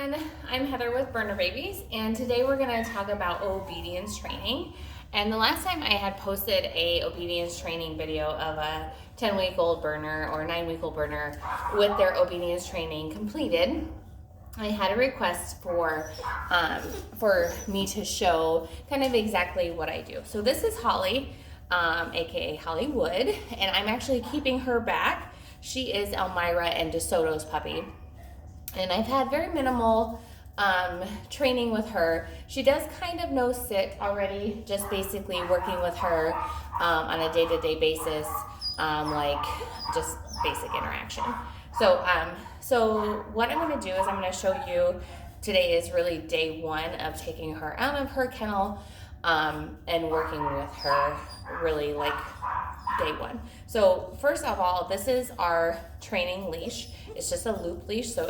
everyone, I'm Heather with Burner Babies, and today we're going to talk about obedience training. And the last time I had posted a obedience training video of a 10-week-old Burner or 9-week-old Burner with their obedience training completed, I had a request for me to show kind of exactly what I do. So this is Holly, aka Hollywood, and I'm actually keeping her back. She is Elmira and DeSoto's puppy. And I've had very minimal training with her. She does kind of know sit already, just basically working with her on a day-to-day basis, like just basic interaction. So what I'm going to do is I'm going to show you, today is really day one of taking her out of her kennel and working with her really like day one. So first of all, this is our training leash. It's just a loop leash, so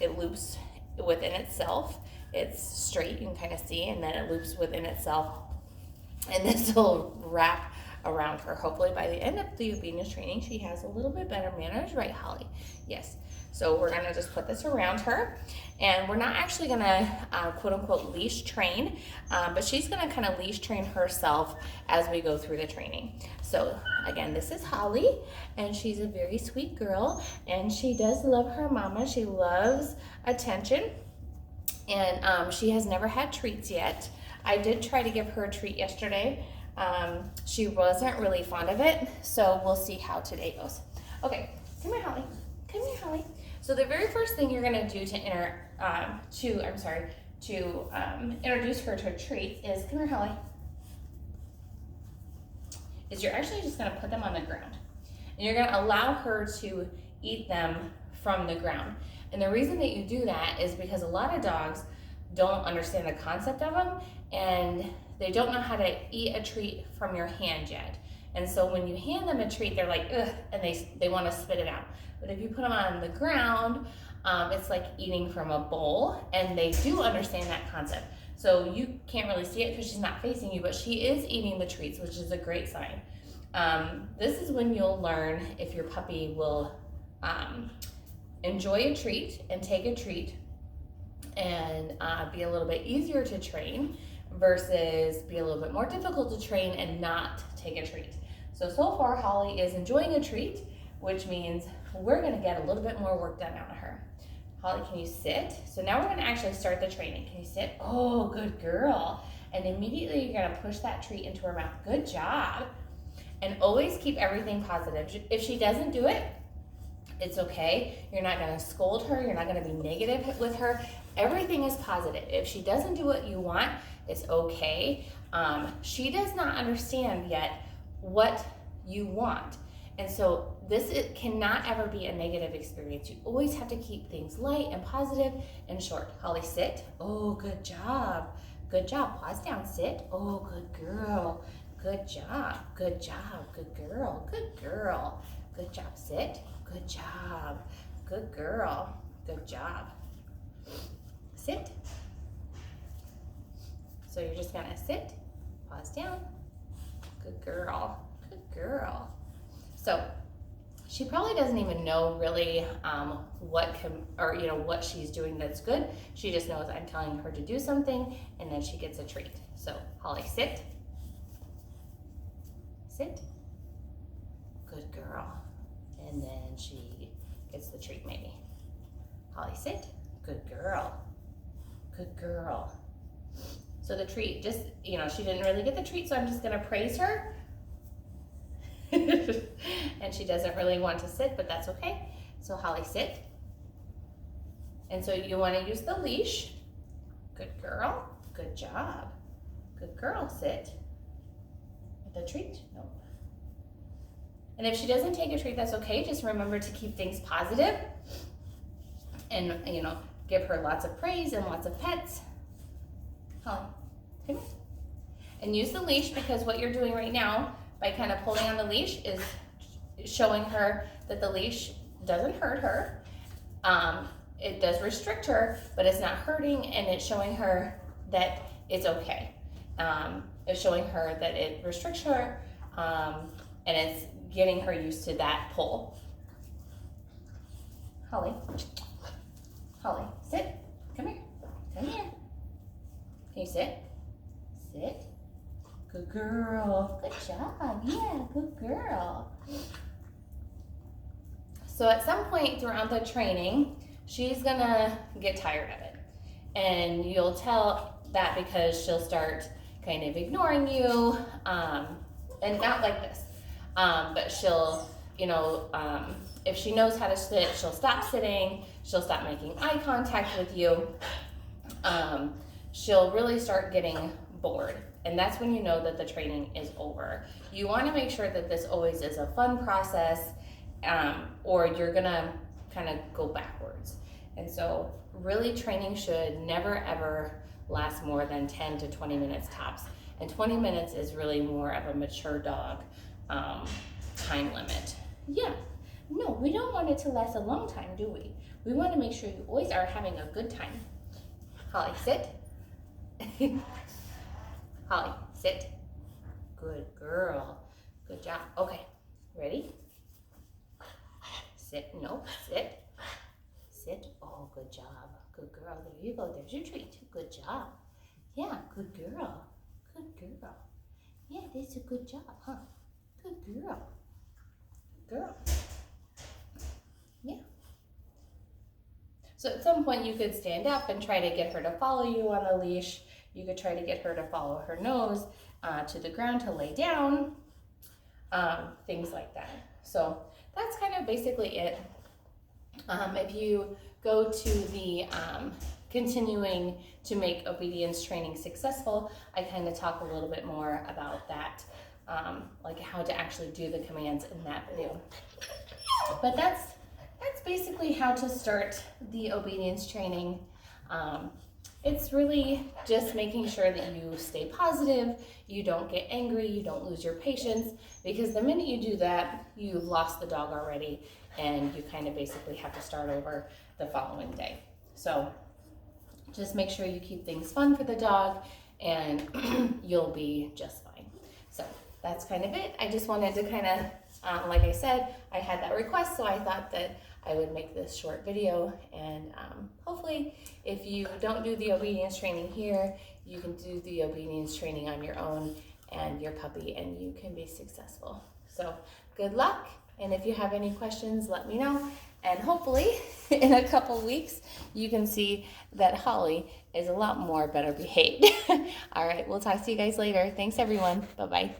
it loops within itself. It's straight, you can kind of see, and then it loops within itself. And this will wrap around her. Hopefully by the end of the obedience training, she has a little bit better manners, right, Holly? Yes. So we're gonna just put this around her, and we're not actually gonna quote unquote leash train, but she's gonna kind of leash train herself as we go through the training. So again, this is Holly, and she's a very sweet girl, and she does love her mama. She loves attention, and she has never had treats yet. I did try to give her a treat yesterday. She wasn't really fond of it, so we'll see how today goes. Okay, come here, Holly. Come here, Holly. So the very first thing you're gonna do to introduce her to treats is, come here, Holly, is you're actually just gonna put them on the ground. And you're gonna allow her to eat them from the ground. And the reason that you do that is because a lot of dogs don't understand the concept of them, and they don't know how to eat a treat from your hand yet. And so when you hand them a treat, they're like, ugh, and they want to spit it out. But if you put them on the ground, it's like eating from a bowl, and they do understand that concept. So you can't really see it because she's not facing you, but she is eating the treats, which is a great sign. This is when you'll learn if your puppy will enjoy a treat and take a treat and be a little bit easier to train versus be a little bit more difficult to train and not take a treat. So far Holly is enjoying a treat, which means we're gonna get a little bit more work done out of her. Holly, can you sit? So now we're gonna actually start the training. Can you sit? Oh, good girl. And immediately you're gonna push that treat into her mouth. Good job. And always keep everything positive. If she doesn't do it, it's okay. You're not gonna scold her. You're not gonna be negative with her. Everything is positive. If she doesn't do what you want, it's okay. She does not understand yet what you want. And so it cannot ever be a negative experience. You always have to keep things light and positive and short. Holly, sit. Oh, good job. Good job. Pause down, sit. Oh, good girl. Good job. Good job. Good girl. Good girl. Good job, sit. Good job. Good girl. Good job. Sit. So you're just gonna sit, pause down. Good girl. Good girl. So she probably doesn't even know really what she's doing that's good. She just knows I'm telling her to do something, and then she gets a treat. So Holly, sit. Sit. Good girl. And then she gets the treat maybe. Holly, sit. Good girl. Good girl. So the treat, just, she didn't really get the treat, so I'm just gonna praise her. And she doesn't really want to sit, but that's okay. So Holly, sit. And so you wanna use the leash. Good girl, good job. Good girl, sit. The treat, no. And if she doesn't take a treat, that's okay. Just remember to keep things positive and, give her lots of praise and lots of pets. Holly, come here. And use the leash, because what you're doing right now by kind of pulling on the leash is showing her that the leash doesn't hurt her. It does restrict her, but it's not hurting, and it's showing her that it's okay. It's showing her that it restricts her, and it's getting her used to that pull. Holly, sit. sit? Sit. Good girl. Good job. Yeah, good girl. So at some point throughout the training, she's gonna get tired of it. And you'll tell that because she'll start kind of ignoring you, and not like this, but she'll, if she knows how to sit, she'll stop sitting, she'll stop making eye contact with you, she'll really start getting bored. And that's when you know that the training is over. You want to make sure that this always is a fun process, or you're gonna kind of go backwards. And so really training should never ever last more than 10 to 20 minutes tops. And 20 minutes is really more of a mature dog time limit. Yeah, no, we don't want it to last a long time, do we? We want to make sure you always are having a good time. Holly, sit. Holly, sit. Good girl. Good job. Okay, ready? Sit, no, sit. Sit. Oh, good job. Good girl. There you go. There's your treat. Good job. Yeah, good girl. Good girl. Yeah, that's a good job, huh? Good girl. Good girl. Yeah. So at some point you could stand up and try to get her to follow you on the leash. You could try to get her to follow her nose to the ground to lay down, things like that. So that's kind of basically it. If you go to the continuing to make obedience training successful, I kind of talk a little bit more about that, like how to actually do the commands in that video. But that's basically how to start the obedience training. It's really just making sure that you stay positive, you don't get angry, you don't lose your patience, because the minute you do that, you've lost the dog already, and you kind of basically have to start over the following day. So just make sure you keep things fun for the dog, and you'll be just fine. So that's kind of it. I just wanted to kind of, like I said, I had that request, so I thought that I would make this short video, and hopefully if you don't do the obedience training here, you can do the obedience training on your own and your puppy, and you can be successful. So good luck, and if you have any questions, let me know, and hopefully in a couple weeks you can see that Holly is a lot more better behaved. All right, we'll talk to you guys later. Thanks everyone. Bye-bye.